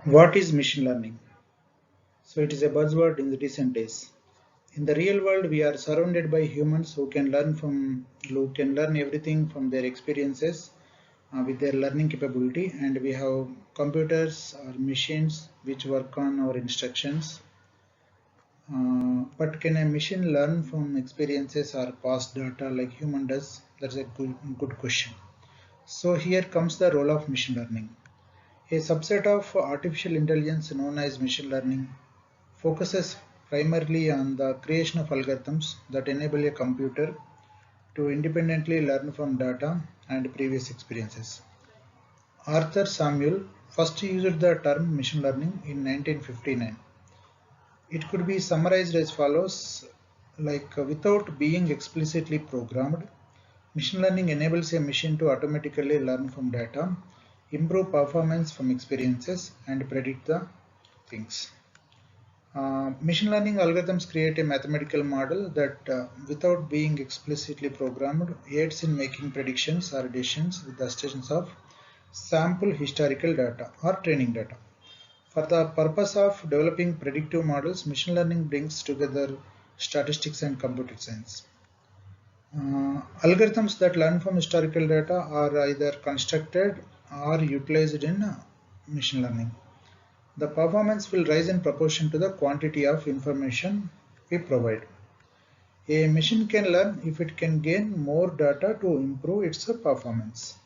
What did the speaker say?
What is machine learning? So it is a buzzword in the recent days. In the real world, we are surrounded by humans who can learn everything from their experiences with their learning capability, and we have computers or machines which work on our instructions. But can a machine learn from experiences or past data like human does? That's a good question. So here comes the role of machine learning. A subset of artificial intelligence known as machine learning focuses primarily on the creation of algorithms that enable a computer to independently learn from data and previous experiences. Arthur Samuel first used the term machine learning in 1959. It could be summarized as follows, without being explicitly programmed, machine learning enables a machine to automatically learn from data, improve performance from experiences, and predict the things. Machine learning algorithms create a mathematical model that, without being explicitly programmed, aids in making predictions or decisions with the assistance of sample historical data or training data. For the purpose of developing predictive models, machine learning brings together statistics and computer science. Algorithms that learn from historical data are either constructed or utilized in machine learning. The performance will rise in proportion to the quantity of information we provide. A machine can learn if it can gain more data to improve its performance.